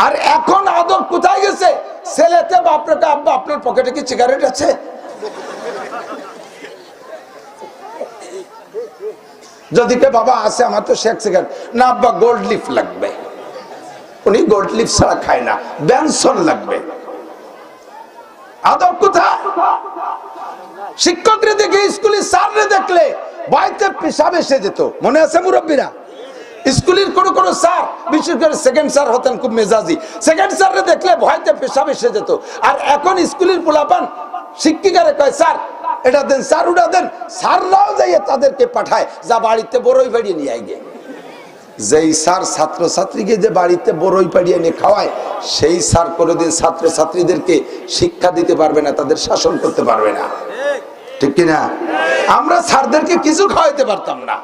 আর এখন আদব কোথায় গেছে? ছেলেতে বাপরে আব্বা আপনার পকেটে কি সিগারেট আছে? যদি কে বাবা আছে আমার তো শেখ সিগারেট না, আব্বা গোল্ড লিফ লাগবে, উনি গোল্ড লিফ ছাড়া খায় না, বেনসন লাগবে। আদব কোথায়? শিক্ষকরে দেখে স্কুলের স্যাররে দেখলে বাড়িতে পেশাব এসে যেত, মনে আছে মুরব্বীরা? স্কুলের কোন কোন স্যার, বিশেষ করে সেকেন্ড স্যার হতেন খুব মেজাজি, সেকেন্ড স্যাররে দেখলে ভয়তে পেশাব এসে যেত। আর এখন স্কুলের পোলাপান শিক্ষিকারে কয় স্যার এটা দেন, স্যার ওটা দেন, স্যাররাও যাইয়ে তাদেরকে পাঠায় যা বাড়িতে বড়ই বাড়িয়ে নিয়ে আইগে। যেই স্যার ছাত্র ছাত্রীকে যে বাড়িতে বড়ই পাড়িয়ে নিয়ে খাওয়ায়, সেই স্যার কোনোদিন ছাত্র ছাত্রীদেরকে শিক্ষা দিতে পারবে না, তাদের শাসন করতে পারবে না, ঠিক কিনা? আমরা স্যারদেরকে কিছু খাওয়াইতে পারতাম না।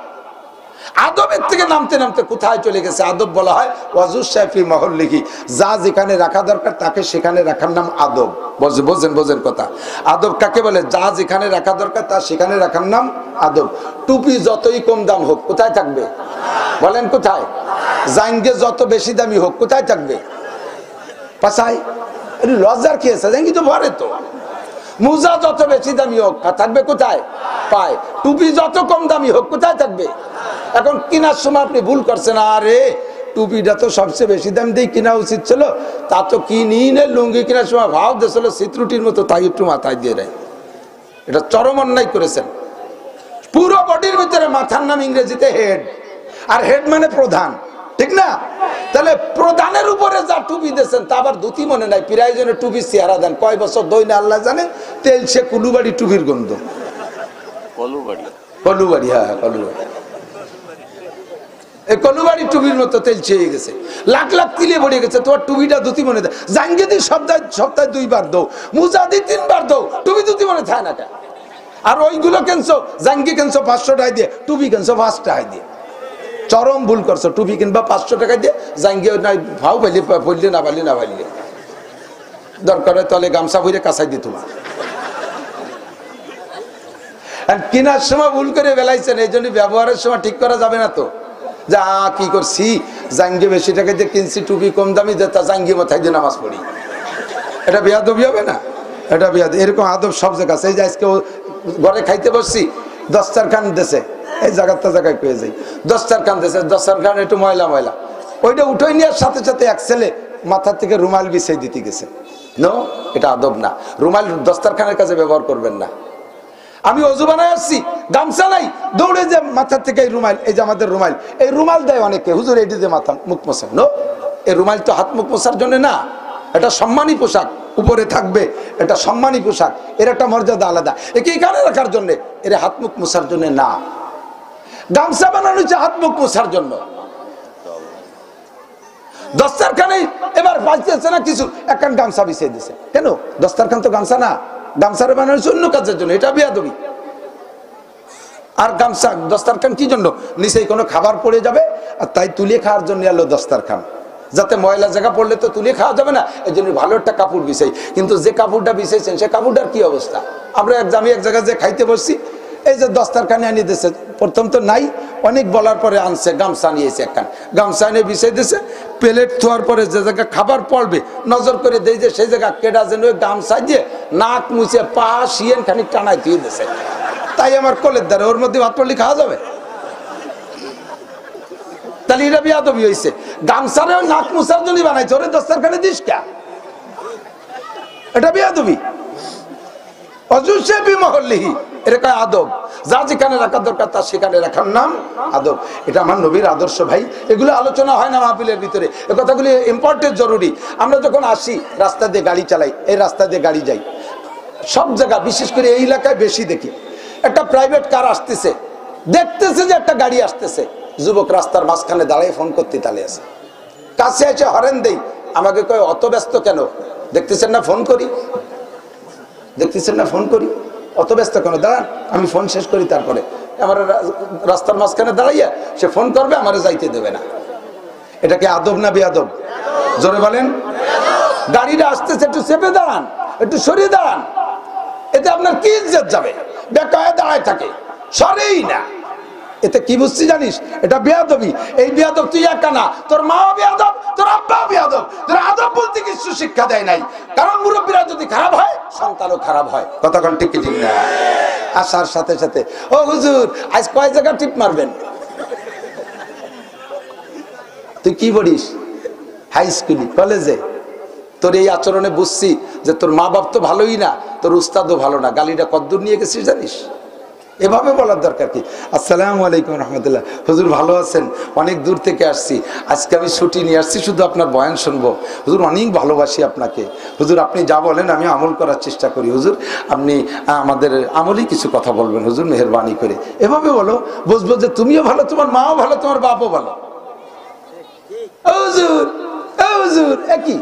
আদবের থেকে নামতে নামতে কোথায় চলে গেছে? আদব বলা হয় ওয়াজুস শাফি মহল্লিহি, যা যেখানে রাখা দরকার তাকে সেখানে রাখার নাম আদব। বোঝেন কথা? আদব কাকে বলে? যা যেখানে রাখা দরকার তা সেখানে রাখার নাম আদব। টুপি যতই কম দাম হোক কোথায় থাকবে? বলেন কোথায়? জাঙ্গে যত বেশি দামি হোক কোথায় থাকবে? পাশায়। লজ্জার কি আছে? জাঙ্গি তো ভরে তো। মুজা যত বেশি দামি হোক থাকবে কোথায়? পায়। টুপি যত কম দামি হোক কোথায় থাকবে? এখন কেনার সময় আপনি ভুল করছেন, আরে টুপিটা তো সবচেয়ে বেশি দাম দিয়ে কেনা উচিত ছিল, তা তো কিনি নে। লুঙ্গি কেনার সময় ভাব দিয়েছিল শীতরুটির মতো, তাই একটু মাথায় দিয়ে দেয়। এটা চরম অন্যায় করেছেন। পুরো বডির ভিতরে মাথার নাম ইংরেজিতে হেড, আর হেড মানে প্রধান, ঠিক না? তাহলে প্রধানের উপরে যা টুপি দিয়েছেন তা আবার ধুতি মনে নাই, প্রায়জনে টুপি চেহারা দেন, কয় বছর দই না আল্লাহ জানে, তেল সে কুলুবাড়ি টুপির গন্ধ। কলুবাড়ি, হ্যাঁ কলুবাড়ি, এই কলুবাড়ি টুপির মতো তেল ছেয়ে গেছে, লাখ লাখ তিলে ভরে গেছে। তোমার টুপিটা ধুতি মনে দেয়। জাঙ্গি দি সপ্তাহে 2 বার দৌ, মুজা দি 3 বার দৌ, টুপি ধুতি মনে থাকে না। আর ওইগুলো কেনছো, জাঙ্গি কেনছো 500 টাকা দিয়ে, টুপি কেনছো 5 টাকা দিয়ে। চরম ভুল করছো। টুপি কিনবা 500 টাকা দিয়ে, জাঙ্গি ভাও পাইলে পড়লে না পারলে না পারলে, দরকার হয় তলে গামছা ভরে কাছাই দিয়ে তোমার। কেনার সময় ভুল করে বেলাইছেন, এই জন্য ব্যবহারের সময় ঠিক করা যাবে না তো। যা কি করছি, জাঙ্গি বেশি টাকা দিয়ে কিনছি, টুপি কম দামি দিয়ে তা জাঙ্গি মাথায় দিয়ে নামাজ পড়ি, এটা বেয়াদবি হবে না? এটা বেয়াদ। এরকম আদব সব জায়গা আছে। এই যে আজকে ঘরে খাইতে বসছি, দস্তারখান দেশে, এই জায়গাটা জায়গায় পেয়ে যাই, দস্তারখান দেশে, দস্তারখান একটু ময়লা ময়লা, ওইটা উঠে নেওয়ার সাথে সাথে এক ছেলে মাথা থেকে রুমাল বিছিয়ে দিতে গেছে। নো, এটা আদব না। রুমাল দস্তারখানের কাছে ব্যবহার করবেন না। আমি অজু বানায় আসছি, গামছা নাই, দৌড়ে যে মাথা থেকে এই রুমাল, এই যে আমাদের রুমাল, এই রুমাল দেয় অনেকে, হুজুর এটি দিয়ে মাথা মুখ মোছেন। নো, এই রুমাল তো হাত মুখ মোছার জন্য না, এটা সম্মানী পোশাক, উপরে থাকবে, এটা সম্মানী পোশাক, এর একটা মর্যাদা আলাদা। একে এখানে রাখার জন্য, এর হাত মুখ মোছার জন্য না। গামছা বানানো হচ্ছে হাত মুখ মোছার জন্য। দস্তারখানে এবার বাঁচতেছে না কিছু, একখান গামছা বিছিয়ে দিছে। কেন? দস্তারখান তো গামছা না, গামছারে বানানো হচ্ছে অন্য কাজের জন্য, এটা বেয়াদবি। আর গামছা দস্তারখান কি জন্য? নিচেই কোনো খাবার পড়ে যাবে, আর তাই তুলে খাওয়ার জন্য এলো দস্তারখান, যাতে ময়লা জায়গা পড়লে তো তুলে খাওয়া যাবে না, এই জন্য ভালো একটা কাপড় বিছাই। কিন্তু যে কাপড়টা বিছাইছেন সে কাপড়টার কি অবস্থা? আমরা আমি এক জায়গায় যে খাইতে বসছি, এই যে দস্তারখানে আনিয়ে দিয়েছে, প্রথম তো নাই, অনেক বলার পরে আনছে, গামছা নিয়েছে একখান, গামছা এনে বিছাই দিয়েছে। প্লেট থোয়ার পরে যে জায়গায় খাবার পড়বে নজর করে দেয় যে সেই জায়গা কেডা যেন গামছা দিয়ে নাক মুছে পা শিয়েন খানিক টানাই দিয়ে দিয়েছে। তাই আমার কোলের দ্বারা ওর মধ্যে ভাত পড়লে খাওয়া যাবে? তাহলে এটা বেয়াদবি হয়েছে। গামছারে নাক মুছার জন্য বানাইছে, ওরে দস্তারখানে দিস কে? এটা বেয়াদবি। অজুসে বিমহল্লিহি, এটা কয় আদব। যা যেখানে রাখার দরকার তা সেখানে রাখার নাম আদব। এটা আমার নবীর আদর্শ ভাই। এগুলো আলোচনা হয় না মাহফিলের ভিতরে, এ কথাগুলি ইম্পর্টেন্ট, জরুরি। আমরা যখন আসি, রাস্তা দিয়ে গাড়ি চালাই, এই রাস্তা দিয়ে গাড়ি যাই, সব জায়গা, বিশেষ করে এই এলাকায় বেশি দেখি, একটা প্রাইভেট কার আসতেছে, দেখতেছে যে একটা গাড়ি আসতেছে, যুবক রাস্তার মাঝখানে দাঁড়িয়ে ফোন করতে তালে আছে, কাছে এসে হরেন দেই, আমাকে কয় অত ব্যস্ত কেন? দেখতেছেন না ফোন করি, দেখতেছেন না ফোন করি, অত ব্যস্ত কেন? দাঁড়ান আমি ফোন শেষ করি, তারপরে আমার রাস্তার মাঝখানে দাঁড়াইয়া সে ফোন করবে, আমারে যাইতে দেবে না। এটা কি আদব না বেয়াদব? জোরে বলেন। গাড়িটা আসতেছে, একটু চেপে দাঁড়ান, একটু সরিয়ে দাঁড়ান, এতে আপনার কি ইজ্জত যাবে? বেকায় দাঁড়ায় থাকে, সরেই না। এতে কি বুঝছি জানিস? এটা বেয়াদবি। এই বেয়াদব তুই একা না, তোর মা বেয়াদব, তোর আব্বা বেয়াদব, তোর কিছু শিক্ষা দেয় নাই, কারণ মুরব্বীরা যদি খারাপ হয় সন্তানও খারাপ হয়। কতক্ষণ ঠিক ঠিক না? আসার সাথে সাথে ও হুজুর আজ কয় জায়গা টিপ মারবেন? তুই কি পড়িস? হাই স্কুলে, কলেজে? তোর এই আচরণে বুঝছি যে তোর মা বাপ তো ভালোই না, তোর উস্তাদও ভালো না। গালিটা কদ্দূর নিয়ে গেছিস জানিস? এভাবে বলার দরকার কি? আসসালামু আলাইকুম রহমতুল্লাহ। হুজুর ভালো আছেন? অনেক দূর থেকে আসছি, আজকে আমি ছুটি নিয়ে আসছি, শুধু আপনার বয়ান শুনবো। হুজুর অনেক ভালোবাসি আপনাকে। হুজুর আপনি যা বলেন আমি আমল করার চেষ্টা করি। হুজুর আপনি আমাদের আমলই কিছু কথা বলবেন হুজুর, মেহেরবানি করে। এভাবে বলো, বুঝবো যে তুমিও ভালো, তোমার মাও ভালো, তোমার বাপও ভালো। হুজুর হুজুর একই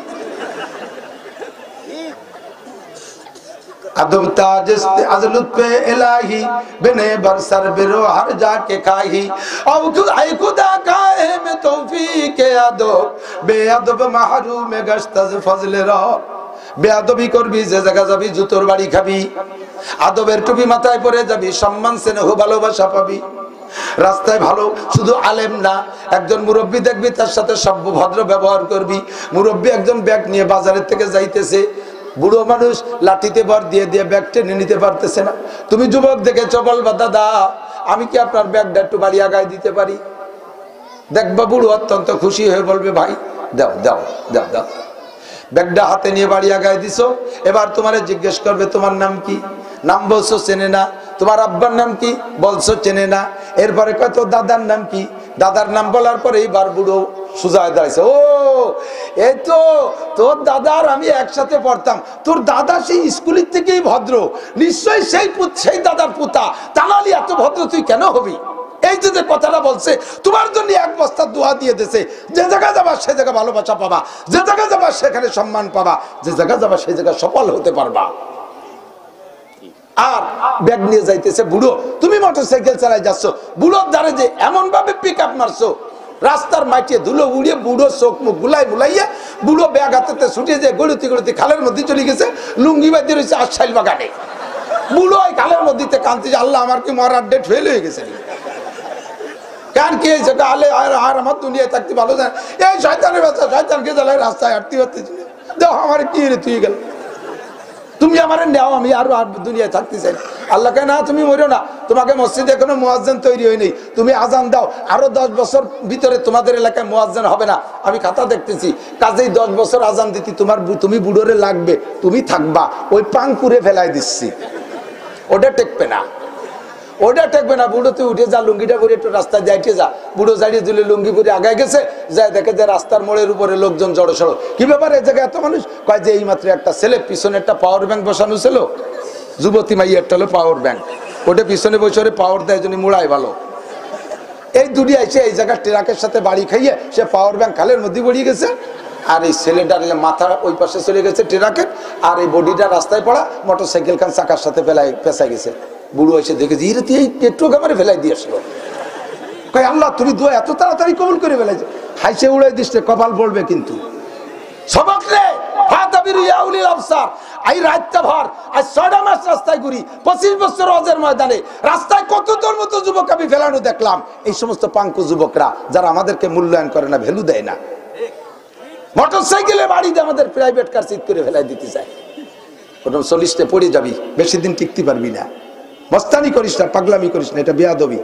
अदब ताजिस्ते अज़लुत पे इलाही बिने बरसर बिरो हर जाके खाही अब खुदाई खुदा काहे में तौफीक अदब बेअदब महरूम गश्त अज़ फज़ल रा বেয়াদবি করবি, যে জায়গা যাবি জুতোর বাড়ি খাবি, আদবের টুপি মাথায় পরে যাবি, সম্মান স্নেহ ভালোবাসা পাবি। রাস্তায় ভালো শুধু আলেম না, একজন মুরব্বী দেখবি তার সাথে সভ্য ভদ্র ব্যবহার করবি। মুরব্বী একজন ব্যাগ নিয়ে বাজারের থেকে যাইতেছে, বুড়ো মানুষ লাঠিতে ভর দিয়ে দিয়ে ব্যাগ টেনে নিতে পারতেছে না। তুমি যুবক দেখেছ, বলবা দাদা আমি কি আপনার ব্যাগটা একটু বাড়ি আগায় দিতে পারি? দেখবা বুড়ো অত্যন্ত খুশি হয়ে বলবে ভাই দাও দাও দাও দাও। ব্যাগটা হাতে নিয়ে বাড়ি আগায় দিছো, এবার তোমারে জিজ্ঞেস করবে তোমার নাম কি? নাম বলছো চেনে না। তোমার আব্বার নাম কি? বলছো চেনে না। এরপরে কয় তোর দাদার নাম কি? দাদার নাম বলার পরে এইবার বুড়ো সোজা হয়ে দাঁড়াইছে, ও এই তো তোর দাদার আমি একসাথে পড়তাম, তোর দাদা সেই স্কুলের থেকেই ভদ্র, নিশ্চয়ই সেই দাদার পুতা, তাহলে এত ভদ্র তুই কেন হবি? এই যে কথাটা বলছে, তোমার জন্য এক বস্তা দোয়া দিয়ে দিয়েছে। যে জায়গা যাবা সে জায়গা ভালোবাসা পাবা, যে জায়গা যাবা সেখানে সম্মান পাবা, যে জায়গা যাবা সেই জায়গা সফল হতে পারবা। আর ব্যাগ নিয়ে যাইতেছে বুড়ো, তুমি মোটরসাইকেল চালাই যাচ্ছ, বুড়োর দ্বারে যে এমন ভাবে পিক আপ মারছো, রাস্তার মাটিয়ে ধুলো উড়িয়ে বুড়ো চোখ মুখ গুলাই মুলাইয়া বুড়ো ব্যাগ হাতে ছুটিয়ে যায় গড়িতে গড়িতে খালের মধ্যে চলে গেছে, লুঙ্গি বাঁধিয়ে রয়েছে আশাইল বাগানে। বুড়ো ওই খালের মধ্যে কাঁদতেছে, আল্লাহ আমার কি মরার ডেট ফেল হয়ে গেছে। কারণ কি হয়েছে? আর আমার দুনিয়ায় থাকতে ভালো যায়, এই শয়তানের বাচ্চা শয়তানকে জ্বালায় রাস্তায় হাঁটতে পারতেছি, দেখো আমার কি রে তুই গেল, তুমি আমার নেও, আমি আর দুনিয়ায় থাকতে চাই না। আল্লাহ কে না তুমি মরো না, তোমাকে মসজিদে এখনো মুয়াজ্জিন তৈরি হয়নি, তুমি আজান দাও, আরো 10 বছর ভিতরে তোমাদের এলাকায় মুয়াজ্জিন হবে না। আমি খাতা দেখতেছি, কাজেই 10 বছর আজান দিতে তুমি বুড়োরে লাগবে, তুমি থাকবা, ওই পাঙ্কুরে ফেলাই দিচ্ছি, ওটা টেকবে না, ওটা টেকবে না। বুড়ো তুই উঠে যা, লুঙ্গিটা পরে একটু রাস্তায় যাইতে যা। বুড়ো যাইয়ে দিলে লুঙ্গি পরে আগায় গেছে, যায় দেখে যে রাস্তার মোড়ের উপরে লোকজন জড়ো সড়ো। কি ব্যাপার এই জায়গায় এত মানুষ? কয় যে এই মাত্র একটা ছেলে পিছনে একটা পাওয়ার ব্যাংক বসানো ছিল, যুবতী মাই একটা হলো পাওয়ার ব্যাংক, ওটা পিছনে বসে পাওয়ার দেয় জন্য মুড়াই ভালো। এই দুটি এসে এই জায়গার ট্রাকের সাথে বাড়ি খাইয়ে সে পাওয়ার ব্যাংক খালের মধ্যে পড়িয়ে গেছে, আর এই ছেলেটার মাথা ওই পাশে চলে গেছে ট্রাকের, আর এই বডিটা রাস্তায় পড়া, মোটরসাইকেল খান চাকার সাথে পেঁচাই গেছে। বুড়ো এসে দেখেছি ইরে তুই এই পেট্রোল কামারে ফেলাই দিয়ে আসলো। কয় আল্লাহ তুমি দোয়া এত তাড়াতাড়ি কবুল করে ফেলাইছে, হাইসে উড়াই দিস, কপাল পড়বে কিন্তু। সবক রে রাস্তায় ঘুরি, 25 বছর হজের ময়দানে রাস্তায় কত তোর মতো যুবক আমি ফেলানো দেখলাম। এই সমস্ত পাঙ্কু যুবকরা যারা আমাদেরকে মূল্যায়ন করে না, ভ্যালু দেয় না, মোটরসাইকেলে বাড়িতে আমাদের প্রাইভেট কার সিট করে ফেলাই দিতে চায়। প্রথম 40-তে পড়ে যাবি, বেশি দিন টিকতে পারবি না। মস্তানি করিস না, পাগলামি করিস না, এটা বেয়াদবি।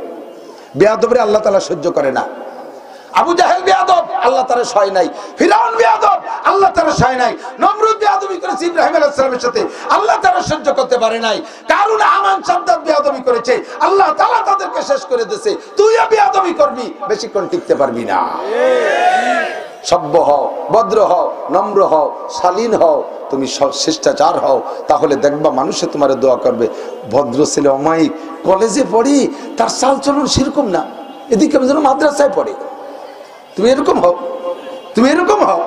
বেয়াদবরে আল্লাহ তাআলা সহ্য করে না। আবু জাহেল বেয়াদব, আল্লাহ তাআলা সয় নাই। ফিরআউন বেয়াদব, আল্লাহ তাআলা সয় নাই। নমরুদ বেয়াদবি করেছে ইব্রাহিম আলাইহিস সালামের সাথে, আল্লাহ তাআলা সহ্য করতে পারে নাই। কারুন হামান সাদ্দাত বেয়াদবি করেছে, আল্লাহ তাআলা তাদেরকে শেষ করে দিয়েছে। তুইও বেয়াদবি করবি, বেশিক্ষণ টিকতে পারবি না। সভ্য হও, ভদ্র হও, নম্র হও, শালীন হও, তুমি শিষ্টাচার হও, তাহলে দেখবা মানুষে তোমার দোয়া করবে। ভদ্র ছেলে অমায়িক, কলেজে পড়ি, তার চাল চলন সেরকম না, এদিকে যেন মাদ্রাসায় পড়ে। তুমি এরকম হও, তুমি এরকম হও,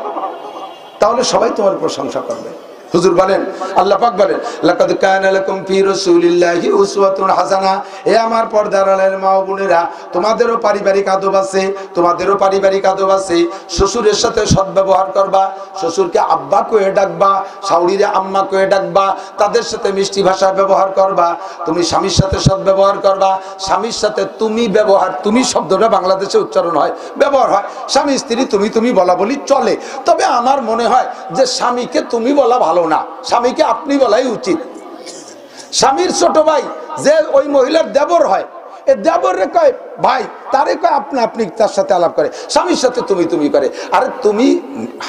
তাহলে সবাই তোমার প্রশংসা করবে। হুজুর বলেন, আল্লাহ পাক বলেন, লাকাদ কানা লাকুম ফি রাসূলিল্লাহি উসওয়াতুন হাসানাহ। এ আমার পর্দার আড়ালের মা ও বোনেরা, তোমাদেরও পারিবারিক আদব আছে, তোমাদেরও পারিবারিক আদব আছে। শ্বশুরের সাথে সদ্ব্যবহার করবা, শ্বশুরকে আব্বা কয়ে ডাকবা, শাশুড়িরে আম্মা কয়ে ডাকবা, তাদের সাথে মিষ্টি ভাষা ব্যবহার করবা। তুমি স্বামীর সাথে সদ্ব্যবহার করবা, স্বামীর সাথে তুমি ব্যবহার, তুমি শব্দটা বাংলাদেশে উচ্চারণ হয়, ব্যবহার হয়। স্বামী স্ত্রী তুমি তুমি বলা বলি চলে, তবে আমার মনে হয় যে স্বামীকে তুমি বলা ভালো না, স্বামীকে আপনি বলাই উচিত। স্বামীর ছোট ভাই যে ওই মহিলার দেবর হয়, এ দেবরে কয় ভাই, তারে কয় আপনি আপনি, তার সাথে আলাপ করে। স্বামীর সাথে তুমি তুমি করে। আরে তুমি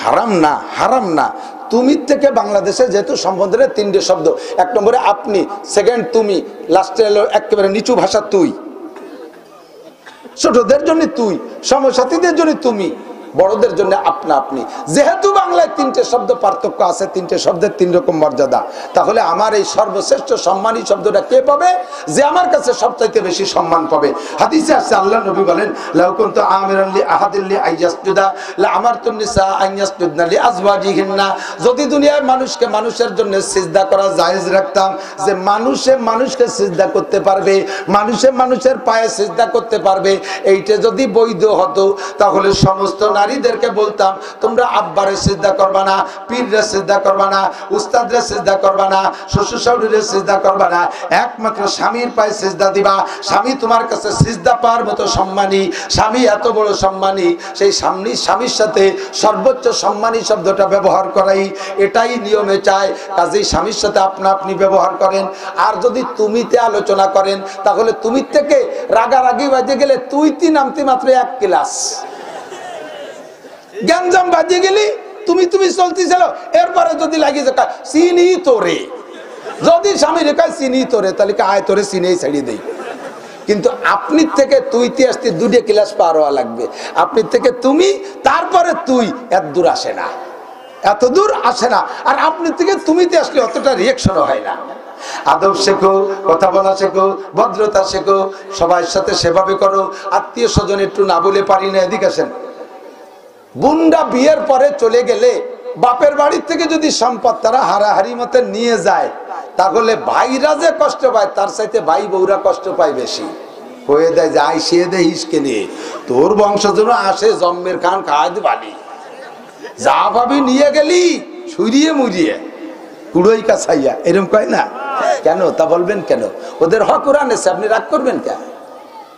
হারাম না, হারাম না। তুমি থেকে বাংলাদেশে যেহেতু সম্বোধনের 3টে শব্দ, 1 নম্বরে আপনি, সেকেন্ড তুমি, লাস্টে হলো একেবারে নিচু ভাষা তুই। ছোটদের জন্য তুই, সমসাথীদের জন্য তুমি, বড়দের জন্য আপনা আপনি। যেহেতু বাংলায় 3টে শব্দ পার্থক্য আছে, 3টে শব্দের 3 রকম মর্যাদা, তাহলে আমার এই সর্বশ্রেষ্ঠ সম্মানী শব্দটা কে পাবে? যে আমার কাছে সবচাইতে বেশি সম্মান পাবে। হাদিসে আছে, আল্লাহ নবী বলেন, লাউ কুনতু আমিরান লি আহাদিন লি আইয়াসজুদা লা আমারতুন নিসা আইয়াসজুদনা লি আজওয়াজিহিন্না। যদি দুনিয়ার মানুষকে মানুষের জন্য সিজদা করা জায়েজ রাখতাম, যে মানুষে মানুষকে সিজদা করতে পারবে, মানুষে মানুষের পায়ে সিজদা করতে পারবে, এইটা যদি বৈধ হতো, তাহলে সমস্ত নারীদেরকে বলতাম, তোমরা আব্বারে সিজদা করবা না, পীররে সিজদা করবা না, উস্তাদরে সিজদা করবা না, শ্বশুর শাশুড়িরে সিজদা করবা না, একমাত্র স্বামীর পায়ে সিজদা দিবা। স্বামী তোমার কাছে সিজদা পাওয়ার মতো সম্মানী, স্বামী এত বড় সম্মানী, সেই স্বামীর সাথে সর্বোচ্চ সম্মানী শব্দটা ব্যবহার করাই এটাই নিয়মে চায়। কাজেই স্বামীর সাথে আপনা আপনি ব্যবহার করেন। আর যদি তুমিতে আলোচনা করেন, তাহলে তুমি থেকে রাগারাগি বাজে গেলে তুইতি নামতে মাত্র 1 ক্লাস, গ্যাঞ্জাম বাজিয়ে গেলি, তুমি তুমি চলতেছিল, এরপরে যদি লাগিয়ে যায় চিনি তোরে, যদি স্বামী রেখা চিনি তোরে, তাহলে আয় তোরে চিনেই ছাড়িয়ে দেই। কিন্তু আপনি থেকে তুইতে আসতে 2টে ক্লাস পার হওয়া লাগবে। আপনি থেকে তুমি, তারপরে তুই, এত দূর আসে না, এত দূর আসে না। আর আপনি থেকে তুমিতে আসলে অতটা রিয়াকশনও হয় না। আদব শেখো, কথা বলা শেখো, ভদ্রতা শেখো, সবার সাথে সেভাবে করো। আত্মীয় স্বজন একটু না বলে পারি না, এদিকে আসেন। বুনরা বিয়ের পরে চলে গেলে বাপের বাড়ির থেকে যদি সম্পদ তারা হারাহারি মতে নিয়ে যায়, তাহলে ভাইরা যে কষ্ট পায় তার চাইতে ভাই বউরা কষ্ট পায় বেশি। হয়ে দেয় যে আইসিয়ে দেয় হিসকে নিয়ে, তোর বংশধর আসে জম্মের খান খাওয়াই বালি, যা ভাবি নিয়ে গেলি সুরিয়ে মুরিয়ে কুড়োই কাছাইয়া, এরকম কয় না কেন? তা বলবেন কেন? ওদের হক কোরআন এসে, আপনি রাগ করবেন কেন?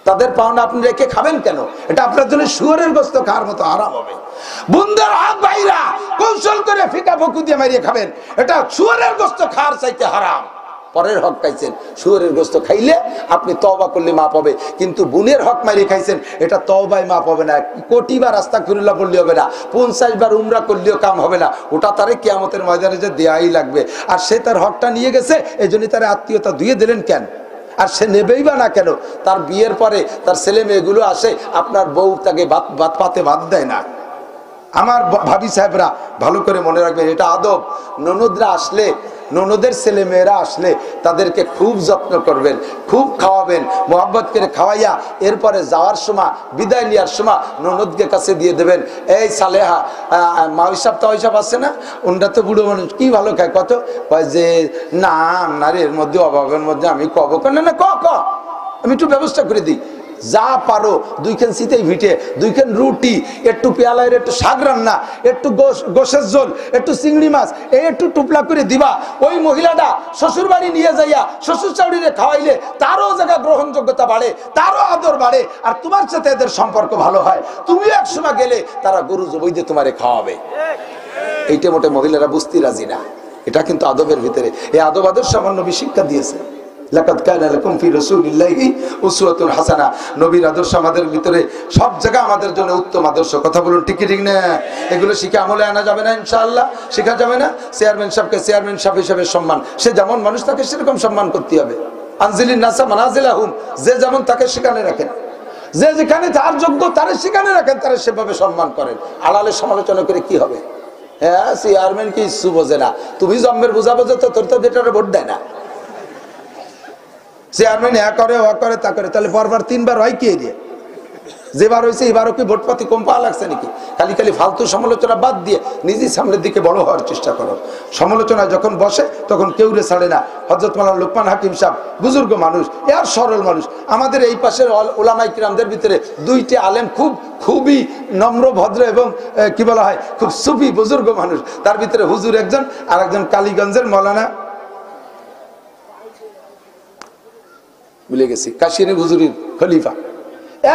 তাদের পাওনা আপনি রেখে খাবেন কেন? এটা আপনার জন্য শুয়োরের গোশত খাওয়ার মতো আরাম হবে। বুন্দার হক ভাইরা কৌশল করে ফিকা ফকু দিয়ে মারিয়ে খাবেন, এটা শুয়োরের গোশত খাওয়ার চাইতে হারাম। পরের হক খাইছেন, শুয়োরের গোশত খাইলে আপনি তওবা করলে মাপ হবে, কিন্তু বোনের হক মারিয়ে খাইছেন, এটা তওবায় মাপ হবে না। কোটিবার আস্তাগফিরুল্লাহ বললে হবে না, 50 বার উমরা করলেও কাম হবে না। ওটা তারে কিয়ামতের ময়দানে যে দেয়াই লাগবে। আর সে তার হকটা নিয়ে গেছে, এই জন্য তার আত্মীয়তা ধুয়ে দিলেন কেন? আর সে নেবেই বা না কেন? তার বিয়ের পরে তার ছেলে মেয়েগুলো আসে, আপনার বউ তাকে পাতে ভাত দেয় না। আমার ভাবি সাহেবরা ভালো করে মনে রাখবেন, এটা আদব। ননদরা আসলে, ননদের ছেলে মেয়েরা আসলে তাদেরকে খুব যত্ন করবেন, খুব খাওয়াবেন, মোহাব্বত করে খাওয়াইয়া এরপরে যাওয়ার সময়, বিদায় নেওয়ার সময় ননদকে কাছে দিয়ে দেবেন, এই সালেহা, মা হিসাব তো হিসাব আছে না, ওনরা তো বুড়ো মানুষ, কি ভালো খায়, কত কয় যে না আপনার এর মধ্যে অভাবের মধ্যে আমি কব না না, ক আমি একটু ব্যবস্থা করে দিই। যা পারো 2 খান শীতেই ভিটে, 2 খান রুটি, একটু পেয়ালায় একটু শাক রান্না, একটু গোশের ঝোল, একটু চিংড়ি মাছ, এই একটু টুপলা করে দিবা। ওই মহিলাটা শ্বশুর বাড়ি নিয়ে যাইয়া শ্বশুর শাশুড়িরে খাওয়াইলে তারও জায়গা গ্রহণযোগ্যতা বাড়ে, তারও আদর বাড়ে, আর তোমার সাথে এদের সম্পর্ক ভালো হয়। তুমিও একসময় গেলে তারা গরু জবাই দিয়ে তোমারে খাওয়াবে। এইটা মোটে মহিলারা বুঝতে রাজি না। এটা কিন্তু আদবের ভিতরে, এই আদব আদর্শ আমার নবী শিক্ষা দিয়েছে। লাকাদ কানা লাকুম ফি রাসূলিল্লাহি উসওয়াতুন হাসানাহ। নবীর আদর্শ আমাদের ভিতরে সব জায়গায় আমাদের জন্য উত্তম আদর্শ। কথা বলুন ঠিক ঠিক না? এগুলো শিখে আমলে আনা যাবে না ইনশাআল্লাহ, শেখা যাবে না। চেয়ারম্যান সাহেবকে চেয়ারম্যান সাহেব হিসেবে সম্মান, সে যেমন মানুষ তাকে সেরকম সম্মান করতে হবে। আনজিলিন নাসা মানাজিলাহুম, যে যেমন তাকে সেখানে রাখেন, যে যেখানে যার যোগ্য তারে সেখানে রাখেন, তারা সেভাবে সম্মান করেন। আড়ালে সমালোচনা করে কি হবে? হ্যাঁ, চেয়ারম্যান কি ইস্যু বোঝে না, তুমি জম্মের বোঝা বোঝো তো, তোর তো বেটারে ভোট দেয় না। চেয়ারম্যান হ্যাঁ করে, ও করে, তা করে, তাহলে পরপর 3 বার হয় কি দিয়ে? যেবার হয়েছে এবারও কি ভোটপাতি কম পাওয়া লাগছে নাকি? খালি খালি ফালতু সমালোচনা বাদ দিয়ে নিজেই সামনের দিকে বড় হওয়ার চেষ্টা করো। সমালোচনায় যখন বসে তখন কেউ রে ছাড়ে না। হযরত মাওলানা লোকমান হাকিম সাহেব বুজুর্গ মানুষ, এর সরল মানুষ। আমাদের এই পাশের ওলামাই কিরামদের ভিতরে দুইটি আলেম খুবই নম্র ভদ্র এবং কি বলা হয় খুব সুফি বুজুর্গ মানুষ। তার ভিতরে হুজুর একজন, আর একজন কালীগঞ্জের মাওলানা ভুলে গেছি, কাশিনী হুজুরের খলিফা,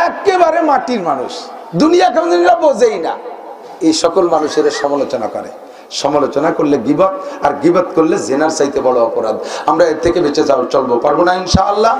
একেবারে মাটির মানুষ, দুনিয়া কেমন বোঝেই না। এই সকল মানুষের সমালোচনা করে। সমালোচনা করলে গীবত, আর গীবত করলে জিনার চাইতে বড় অপরাধ। আমরা এর থেকে বেঁচে চলবো পারবো না ইনশাআল্লাহ।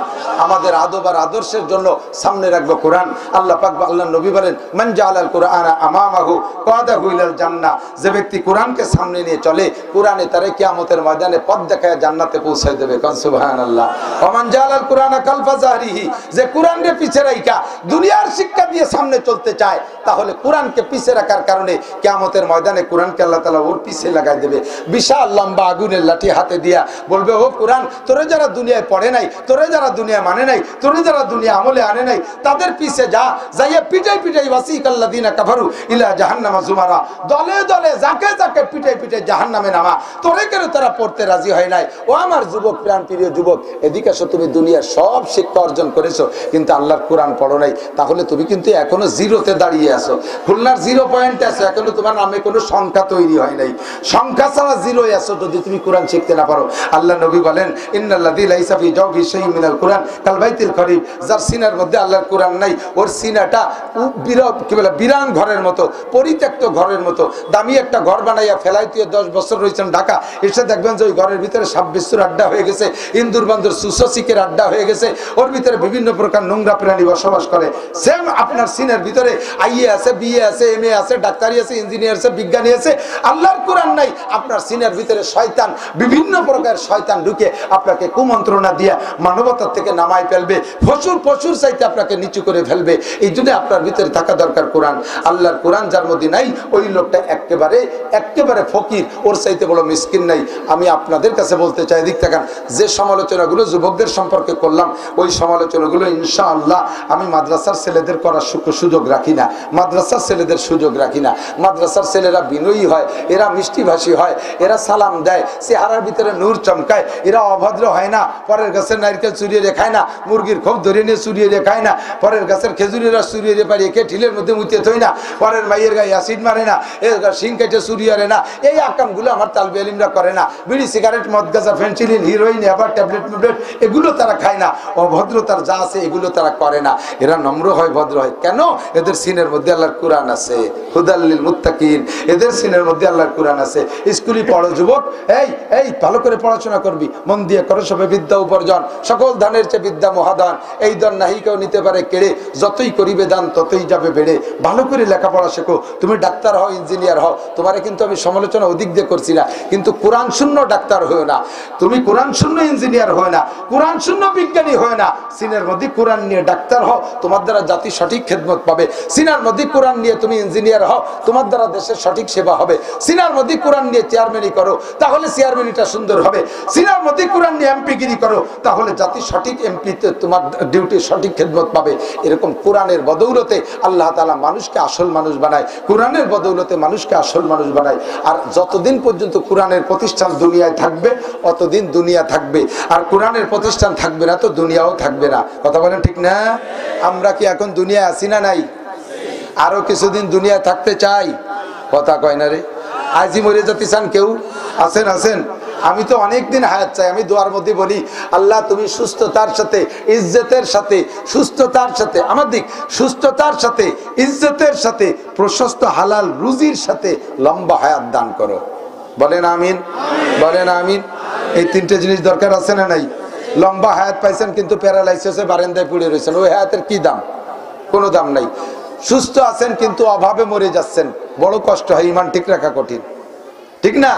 আমাদের আদব আর আদর্শের জন্য সামনে রাখবো কোরআন। আল্লাহ পাক আল্লাহ নবী বলেন, মান জাআলাল কুরআনা আমামাহু কাদাহু ইলাল জান্নাহ। যে ব্যক্তি কোরআনকে সামনে নিয়ে চলে, কোরআনে তারে কিয়ামতের ময়দানে পথ দেখায় জান্নাতে পৌঁছায় দেবে। কান সুবহানাল্লাহ। ওয়া মান জাআলাল কুরআনা কালফা যাহরিহি। যে কোরআনকে পিছে রাখা দুনিয়ার শিক্ষা দিয়ে সামনে চলতে চায়, তাহলে কোরআনকে পিছে রাখার কারণে কিয়ামতের ময়দানে কোরআনকে আল্লাহ তাআলা ওর পিছে লাগাই দেবে। বিশাল লম্বা আগুনের লাঠি হাতে দিয়া বলবে, ও কোরআন, তোরে যারা দুনিয়ায় পড়ে নাই, তোরে যারা দুনিয়া মানে নাই, তোরে যারা দুনিয়া আমলে আনে নাই, তাদের পিছে যা, যাইয়া পিটাই পিটাই ওয়াসিকাল্লাযিনা কাফারু ইলা জাহান্নামা যুমারা। দলে দলে যাকে যাকে পিটাই পিটাই জাহান্নামে নামা। তোরে কেন তারা পড়তে রাজি হয় নাই? ও আমার যুবক, প্রাণ প্রিয় যুবক, এদিকে আসো। তুমি দুনিয়ার সব শিক্ষা অর্জন করেছো, কিন্তু আল্লাহর কোরআন পড়ো নাই। তাহলে তুমি কিন্তু এখনো জিরোতে দাঁড়িয়ে আছো, খুলনার 0 পয়েন্টে আছো। এখনো তোমার নামে কোনো সংখ্যা তৈরি হয় নাই। সংখ্যা ছাড়া জিরোয় আছো যদি তুমি কোরআন শিখতে না পারো। আল্লাহ নবী বলেন, ইন্নাল্লাযী লাইসা ফি জাওফি শাইউম মিনাল কুরআন কাল বাইতিল খরিব। যার সিনার মধ্যে আল্লাহর কোরআন নাই, ওর সিনাটা বিরান ঘরের মতো, পরিত্যক্ত ঘরের মতো। দামি একটা ঘর বানাইয়া ফেলাই তুই 10 বছর রয়েছেন ঢাকা, এসে দেখবেন যে ওই ঘরের ভিতরে সাপ বিচ্ছুর আড্ডা হয়ে গেছে, ইন্দুর বান্দর সুসসিকের আড্ডা হয়ে গেছে। ওর ভিতরে বিভিন্ন প্রকার নোংরা প্রাণী বসবাস করে। সেম আপনার সিনের ভিতরে আইএ আছে, বিএ আছে, এমএ আছে, ডাক্তারি আছে, ইঞ্জিনিয়ার আছে, বিজ্ঞানী আছে। আল্লাহর কোরআন নাই, আপনার সিনের ভিতরে শয়তান, বিভিন্ন প্রকার শয়তান ঢুকে আপনাকে কুমন্ত্রণা দিয়া মানবতার থেকে নামাই ফেলবে, পশুর চাইতে আপনাকে নিচু করে ফেলবে। এই জন্য আপনার ভিতরে থাকা দরকার কোরআন। আল্লাহর কোরআন যার মধ্যে নাই, ওই লোকটা একেবারে ফকির, ওর চাইতে বড় মিসকিন নাই। আমি আপনাদের কাছে বলতে চাই, দিক থাকান, যে সমালোচনাগুলো যুবকদের সম্পর্কে করলাম, ওই সমালোচনাগুলো ইনশাআল্লাহ আমি মাদ্রাসার ছেলেদের করার সুযোগ রাখি না, মাদ্রাসার ছেলেদের সুযোগ রাখি না। মাদ্রাসার ছেলেরা বিনয়ী হয়, এরা মিষ্টিভাষী হয়, এরা সালাম দেয়, চেহারার ভিতরে নূর চমকায়, এরা অভদ্র হয় না, পরের গাছের নারকেল চুরিয়ে রেখায় না, মুরগির খোপ ধরে নিয়ে চুরিয়ে রেখায় না, পরের গাছের খেজুরের রস চুরিয়ে রে পারি একে ঢিলের মধ্যে মুতে থই না, পরের মাইয়ের গায়ে অ্যাসিড মারে না, এর শিং কেটে চুরিয়ে আরে না। এই আকামগুলো আমার তালবে আলিমরা করে না। বিড়ি, সিগারেট, মদ, গাঁজা, ফেন্সিলিন, হিরোইন, আবার ট্যাবলেট এগুলো তারা খায় না। অভদ্রতার যা আছে এগুলো তারা করে না। এরা নম্র হয়, ভদ্র হয়। কেন? এদের সিনের মধ্যে আল্লাহর কোরআন আছে, হুদাল লিল মুত্তাকিন। এদের সিনের মধ্যে আল্লাহর কোরআন আছে। স্কুলে পড়ো যুবক, এই ভালো করে পড়াশোনা করবি, মন দিয়ে করো, সবে বিদ্যা উপার্জন, সকল দানের চেয়ে বিদ্যা মহাদান। এই দান নাহি কেউ নিতে পারে কেড়ে, যতই করিবে দান ততই যাবে বেড়ে। ভালো করে লেখাপড়া শেখো, তুমি ডাক্তার হও, ইঞ্জিনিয়ার হও। তোমারে কিন্তু আমি সমালোচনা অধিক দিয়ে করছি না, কিন্তু কোরআন শূন্য ডাক্তার হও না, তুমি কোরআন শূন্য ইঞ্জিনিয়ার হয় না, কোরআন শূন্য বিজ্ঞানী হয় না। সিনের মধ্যে কোরআন নিয়ে ডাক্তার হও, তোমার দ্বারা জাতি সঠিক খেদমত পাবে। সিনার মধ্যে কোরআন নিয়ে তুমি ইঞ্জিনিয়ার হও, তোমার দ্বারা দেশের সঠিক সেবা হবে। সিনার মধ্যে কোরআন নিয়ে চেয়ারম্যানই করো, তাহলে চেয়ারম্যানিটা সুন্দর হবে। সিনার মধ্যে কোরআন নিয়ে এমপিগিরি করো, তাহলে জাতি সঠিক এমপিতে তোমার ডিউটি সঠিক খেদমত পাবে। এরকম কোরআনের বদৌলতে আল্লাহ তাআলা মানুষকে আসল মানুষ বানায়, কোরআনের বদৌলতে মানুষকে আসল মানুষ বানায়। আর যতদিন পর্যন্ত কোরআনের প্রতিষ্ঠান দুনিয়ায় থাকবে, অতদিন দুনিয়া থাকবে। আর কোরআনের প্রতিষ্ঠান থাকবে না তো দুনিয়াও থাকবে না। কথা বলেন ঠিক না? আমরা কি এখন দুনিয়ায় আছি না নাই? আরো কিছুদিন দুনিয়ায় থাকতে চাই? কথা কয় না রে। আজই মরে যেতে চান কেউ? আছেন? আমি তো অনেকদিন হায়াত চাই। আমি দোয়ার মধ্যে বলি, আল্লাহ তুমি সুস্থতার সাথে, ইজ্জতের সাথে, সুস্থতার সাথে, আমার দিক সুস্থতার সাথে, ইজ্জতের সাথে, প্রশস্ত হালাল রুজির সাথে লম্বা হায়াত দান করো। বলেন আমিন, বলেন আমিন। এই তিনটে জিনিস দরকার আছে না নাই? লম্বা হায়াত পাইছেন কিন্তু প্যারালাইসিসে বারান্দায় পড়ে রয়েছেন, ওই হায়াতের কি দাম? কোনো দাম নাই। সুস্থ আছেন কিন্তু অভাবে মরে যাচ্ছেন, বড় কষ্ট হয়, ইমান ঠিক রাখা কঠিন, ঠিক না?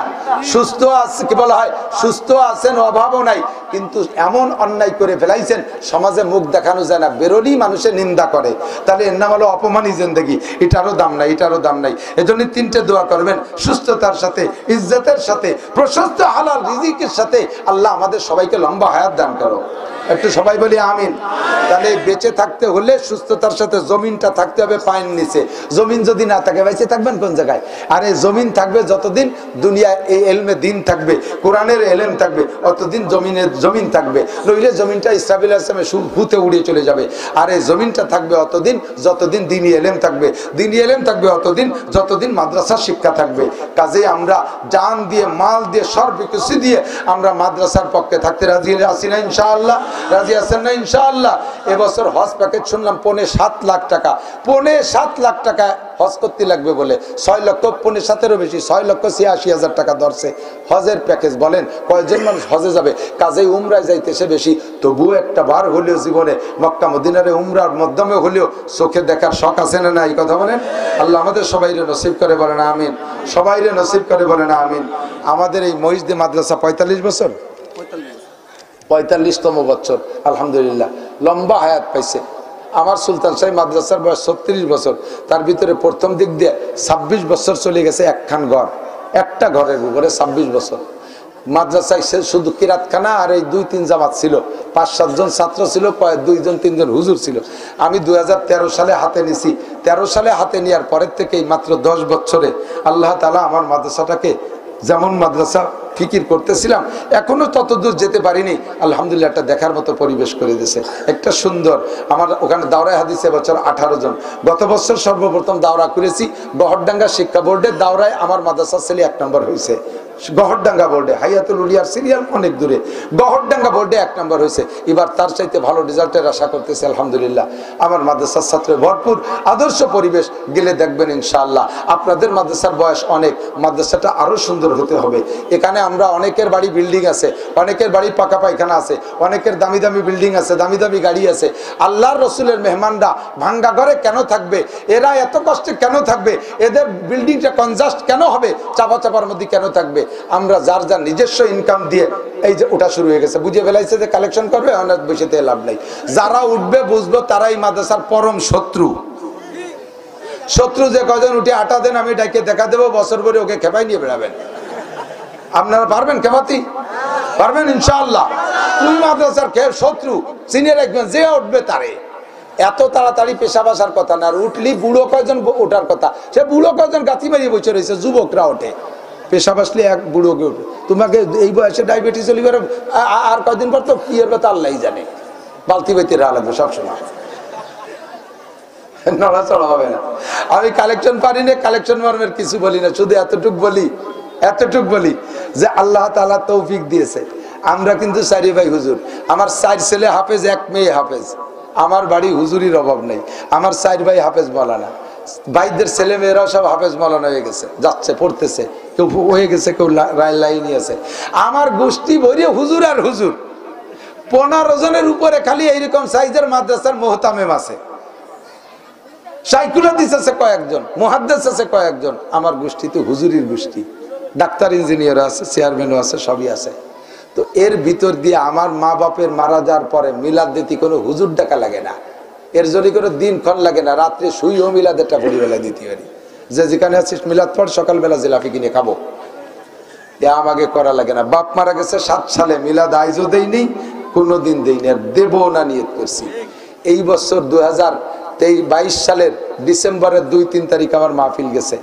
সুস্থ আছে, কি বলা হয়, সুস্থ আছেন, অভাবও নাই, কিন্তু এমন অন্যায় করে ফেলাইছেন সমাজে মুখ দেখানো যায় না, বেরোলেই মানুষের নিন্দা করে। তাহলে এর নাম হলো অপমানই জিন্দেগি। এটারও দাম নাই, এটারও দাম নাই। এজন্য তিনটে দোয়া করবেন, সুস্থতার সাথে, ইজ্জতের সাথে, প্রশস্ত হালাল রিজিকের সাথে। আল্লাহ আমাদের সবাইকে লম্বা হায়াত দান করো। একটু সবাই বলি আমিন। তাহলে বেঁচে থাকতে হলে সুস্থতার সাথে জমিনটা থাকতে হবে পায়ের নিচে। জমিন যদি না থাকে বেঁচে থাকবেন কোন জায়গায়? আরে জমিন থাকবে যতদিন দুনিয়া এই এলমে দিন থাকবে, কোরআনের এলেম থাকবে, অতদিন জমিন থাকবে। নইলে জমিনটা ইসরাফিল আলাইহিস সালামের ভূতে উড়িয়ে চলে যাবে। আর এই জমিনটা থাকবে অতদিন যতদিন দ্বীনি এলেম থাকবে, দ্বীনি এলেম থাকবে অতদিন যতদিন মাদ্রাসার শিক্ষা থাকবে। কাজে আমরা জান দিয়ে, মাল দিয়ে, সর্বকিছু দিয়ে আমরা মাদ্রাসার পক্ষে থাকতে রাজি আছি না ইনশাআল্লাহ? রাজি আছেন না ইনশাআল্লাহ? এবছর হজ প্যাকেজ শুনলাম 7.5 লাখ টাকা, 7.5 লাখ টাকা হজ করতে লাগবে বলে। 6 লক্ষ 7.5-এরও বেশি, 6,86,000 টাকা ধরছে হজের প্যাকেজ। বলেন কয়জন মানুষ হজে যাবে? কাজেই উমরায় যাইতেছে বেশি। তবুও একটা বার হলেও জীবনে মক্কা মদিনারে উমরার মাধ্যমে হলেও চোখে দেখার শখ আছে না? না, এই কথা বলেন। আল্লাহ আমাদের সবাইরে নসিব করে বলেন আমিন। সবাইরে নসিব করে বলেন আমিন। আমাদের এই মহিষদী মাদ্রাসা 45 বছর, 45তম বছর আলহামদুলিল্লাহ, লম্বা হায়াত পাইছে। আমার সুলতান শাহী মাদ্রাসার বয়স 36 বছর, তার ভিতরে প্রথম দিক দিয়ে 26 বছর চলে গেছে একখান ঘর, একটা ঘরের উপরে 26 বছর। মাদ্রাসায় শুধু কিরাতখানা আর এই 2-3 জামাত ছিল, 5-7 জন ছাত্র ছিল, 2-3 জন হুজুর ছিল। আমি 2013 সালে হাতে নিছি। 13 সালে হাতে নেওয়ার পরের থেকেই মাত্র 10 বছরে আল্লাহ তাআলা আমার মাদ্রাসাটাকে যেমন মাদ্রাসা ফিকির করতেছিলাম এখনো ততদূর যেতে পারিনি, আলহামদুলিল্লাহ একটা দেখার মতো পরিবেশ করে দিয়েছে। একটা সুন্দর, আমার ওখানে দাওরায় হাদিসে বছর 18 জন। গত বছর সর্বপ্রথম দাওরা করেছি গহরডাঙ্গা শিক্ষা বোর্ডে। দাওরায় আমার মাদ্রাসার ছেলে 1 নম্বর হয়েছে। গহরডাঙ্গা বোর্ডে, হাইয়াতুল উলিয়ার সিরিয়াল অনেক দূরে, গহরডাঙ্গা বোর্ডে 1 নম্বর হয়েছে। এবার তার চাইতে ভালো রেজাল্টের আশা করতেছে আলহামদুলিল্লাহ। আমার মাদ্রাসার ছাত্র ভরপুর, আদর্শ পরিবেশ, গেলে দেখবেন ইনশাআল্লাহ। আপনাদের মাদ্রাসার বয়স অনেক, মাদ্রাসাটা আরো সুন্দর হতে হবে। এখানে আমরা অনেকের বাড়ি বিল্ডিং আছে, অনেকের বাড়ি পাকা পায়খানা আছে, অনেকের দামি দামি বিল্ডিং আছে, দামি দামি গাড়ি আছে। আল্লাহর রসুলের মেহমানরা ভাঙ্গা ঘরে কেন থাকবে? এরা এত কষ্টে কেন থাকবে? এদের বিল্ডিংটা কনজাস্ট কেন হবে? চাপা চাপার মধ্যে কেন থাকবে? আমরা যার যার নিজস্ব ইনকাম দিয়ে এই যে ওটা শুরু হয়ে গেছে, বুঝে ফেলাইছে যে কালেকশন করবে, অনেক বসেতে লাভ নাই। যারা উঠবে বুঝবো তারাই মাদ্রাসার পরম শত্রু। শত্রু যে কজন উঠে আটা দেন আমি ডাকে দেখা দেবো, বছর পরে ওকে খেপাই নিয়ে বেড়াবেন। আপনারা পারবেন খেপাতি? পারবেন ইনশাআল্লাহ। তুই মাদ্রাসার শত্রু চিনে রাখবেন, যে উঠবে তারে। এত তাড়াতাড়ি পেশা বাসার কথা না, আর উঠলি বুড়ো কয়জন ওঠার কথা। সে বুড়ো কয়জন গাছি মারিয়ে বসে রয়েছে, যুবকরা ওঠে। পেশা বাসলে এক বুড়োকে উঠে। তোমাকে এই বয়সে ডায়াবেটিস হলে আর কয়দিন পর তো কি হবে তা আল্লাহ জানে। বালতি বাইতে রাখা লাগবে সবসময়, নড়াচড়া হবে না। আমি কালেকশন পারি না, কালেকশন মর্মের কিছু বলি না, শুধু এতটুক বলি যে আল্লাহ তাআলা তৌফিক দিয়েছে। আমরা কিন্তু 4 ভাই হুজুর। আমার 4 ছেলে হাফেজ, 1 মেয়ে হাফেজ। আমার বাড়ি হুজুরির অভাব নেই। আমার 4 ভাই হাফেজ মাওলানা, ভাইদের ছেলে মেয়েরাও সব হাফেজ মাওলানা হয়ে গেছে, যাচ্ছে পড়তেছে, কেউ হয়ে গেছে, কেউ লাইনে আছে। আমার গোষ্ঠী ভরিয়ে হুজুর আর হুজুর। 15 জনের উপরে খালি এইরকম সাইজের মাদ্রাসার মুহতামিম আছে, সাইকুলাদিস আছে কয়েকজন, মুহাদ্দিস আছে কয়েকজন। আমার গোষ্ঠী তো হুজুরির গোষ্ঠী। ডাক্তার, ইঞ্জিনিয়ার আছে, চেয়ারম্যানও আছে, সবই আছে। তো এর ভিতর দিয়ে আমার মা বাপের মারা যাওয়ার পরে মিলাদ দিতে কোনো হুজুর ডাকা লাগে না, এর জন্য কোনো দিনক্ষণ লাগে না। রাত্রে শুইও মিলাদেরটা পরিবেলা দিতে পারি। যে যেখানে আছিস মিলাদ পর, সকালবেলা জিলাপি কিনে খাবো, এ আমাকে করা লাগে না। বাপ মারা গেছে 7 সালে, মিলাদ আইজও দেয়নি, কোনোদিন দেয়নি, আর দেবও না নিয়ত করছি। এই বছর 2022 সালের ডিসেম্বরের 2-3 তারিখ আমার মাহফিল গেছে।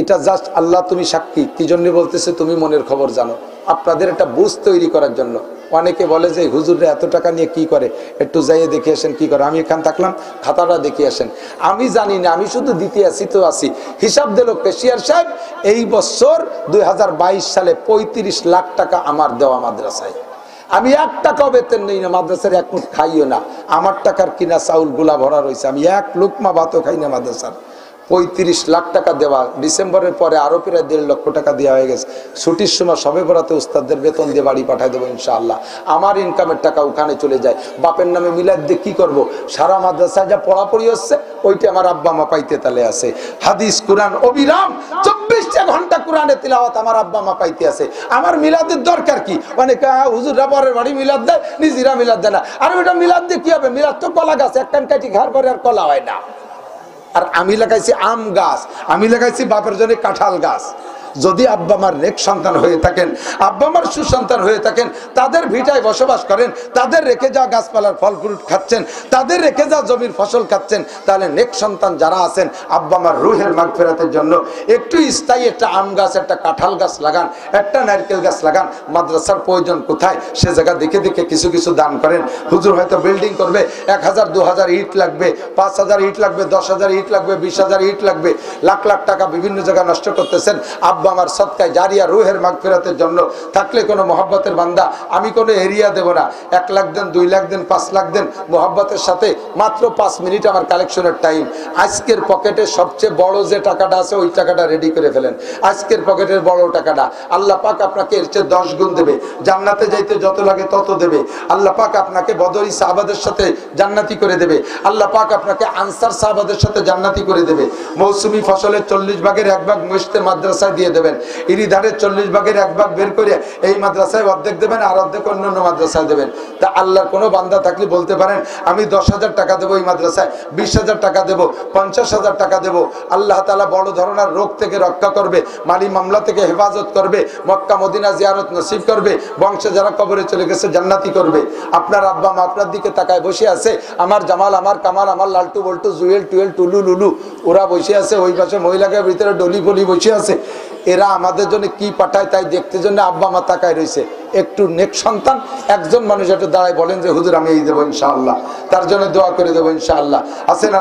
এটা জাস্ট আল্লাহ তুমি সাক্ষী। কি জন্য বলতেছে? তুমি মনের খবর জানো। আপনাদের একটা বুঝ তৈরি করার জন্য। অনেকে বলে যে হুজুররা এত টাকা নিয়ে কি করে, একটু যাইয়ে দেখে আসেন কি করে। আমি এখানে থাকলাম, খাতাটা দেখে আসেন। আমি জানি না, আমি শুধু দিতে আসি তো আসি। হিসাব দিল কেশিয়ার সাহেব, এই বছর 2022 সালে 35 লাখ টাকা আমার দেওয়া মাদ্রাসায়। আমি 1 টাকাও বেতন নেই না, মাদ্রাসার 1 মুঠ খাইও না। আমার টাকার কিনা চাউল গুলা ভরা রয়েছে, আমি 1 লুকমা ভাতও খাই না মাদ্রাসার। 35 লাখ টাকা দেওয়া। ডিসেম্বরের পরে আরো প্রায় 1.5 লক্ষ টাকা দেওয়া হয়ে গেছে। ছুটির সময় সবে বরাতে উস্তাদদের বেতন দিয়ে বাড়ি পাঠাই দেবো ইনশাআল্লাহ। আমার ইনকামের টাকা ওখানে চলে যায়। বাপের নামে মিলাদ দিয়ে কি করব? সারা মাদ্রাসায় যা পড়াপড়ি হচ্ছে ওইটা আমার আব্বা মা পাইতে তালে আছে। হাদিস কোরআন অবিরাম 24টা ঘন্টা কোরআনে তিলাওয়াত আমার আব্বা মা পাইতে আছে। আমার মিলাদের দরকার কি? অনেকে হুজুররা পরের বাড়ি মিলাদ দেয়, নিজেরা মিলাদ দেয় না। আর ওইটা মিলাদ দিয়ে কি হবে? মিলাদ তো কলা গাছ, এক কান কাটি ঘাড় করে আর কলা হয় না। আর আমি লাগাইছি আম গাছ, আমি লাগাইছি বাপের জন্য কাঁঠাল গাছ। যদি আব্বা মার নেক সন্তান হয়ে থাকেন, আব্বা মার সুসন্তান হয়ে থাকেন, তাদের ভিটায় বসবাস করেন, তাদের রেখে যাওয়া গাছপালার ফল ফ্রুট খাচ্ছেন, তাদের রেখে যাওয়া জমির ফসল খাচ্ছেন, তাহলে নেক সন্তান যারা আছেন আব্বা মার রুহের মাগফিরাতের জন্য একটু স্থায়ী একটা আম গাছ, একটা কাঁঠাল গাছ লাগান, একটা নারকেল গাছ লাগান। মাদ্রাসার প্রয়োজন কোথায় সে জায়গা দেখে দেখে কিছু কিছু দান করেন। হুজুর হয়তো বিল্ডিং করবে, 1000 2000 ইট লাগবে, 5000 ইট লাগবে, 10,000 ইট লাগবে, 20,000 ইট লাগবে, লাখ লাখ টাকা বিভিন্ন জায়গায় নষ্ট করতেছেন। আব্বা আমার সদকায় জারিয়া রুহের মাগফিরাতের জন্য থাকলে কোনো মহব্বতের বান্দা, আমি কোনো এরিয়া দেব না, 1 লাখ দেন, 2 লাখ দেন, 5 লাখ দেন, মহব্বতের সাথে মাত্র 5 মিনিট আমার কালেকশনের টাইম। আজকের পকেটে সবচেয়ে বড় যে টাকাটা আছে ওই টাকাটা রেডি করে ফেলেন। আজকের পকেটের বড় টাকাটা আল্লাহ পাক আপনাকে এর চেয়ে 10 গুণ দেবে। জান্নাতে যাইতে যত লাগে তত দেবে। আল্লাহ পাক আপনাকে বদরি সাহাবাদের সাথে জান্নাতি করে দেবে। আল্লাহ পাক আপনাকে আনসার সাহাবাদের সাথে জান্নাতি করে দেবে। মৌসুমি ফসলের 40 ভাগের 1 ভাগ মসজিদে মাদ্রাসায় দিয়ে দেবেন। ইরিধারের 40 ভাগের 1 ভাগ বের করে এই মাদ্রাসায় অর্ধেক দেবেন, আর অর্ধেক অন্যান্য মাদ্রাসায় দেবেন। তা আল্লাহর কোনো বান্দা থাকলে বলতে পারেন আমি 10,000 টাকা দেবো এই মাদ্রাসায়, 20,000 টাকা দেবো, 50,000 টাকা দেবো। আল্লাহ তাআলা বড় ধরনের রোগ থেকে রক্ষা করবে, মালি মামলা থেকে হেফাজত করবে, মক্কা মদিনা জিয়ারত নসিব করবে, বংশে যারা কবরে চলে গেছে জান্নাতি করবে। আপনার আব্বা মা আপনার দিকে তাকায় বসে আছে, আমার জামাল, আমার কামাল, আমার লালটু বল্টু, জুয়েল টুয়েল, টুলু লুলু, ওরা বসে আছে ওই পাশে মহিলাদের ভিতরে ডলি ফলি বসে আছে। এরা আমাদের জন্য কি পাঠায় তাই দেখতে জন্য আব্বা মা তাকায় রয়েছে। একটু নেক সন্তান একজন মানুষ একটু দাঁড়ায় বলেন যে হুজুর আমি এই দেবো ইনশাআল্লাহ, তার জন্য দোয়া করে দেবো ইনশাআল্লাহ। আছে না?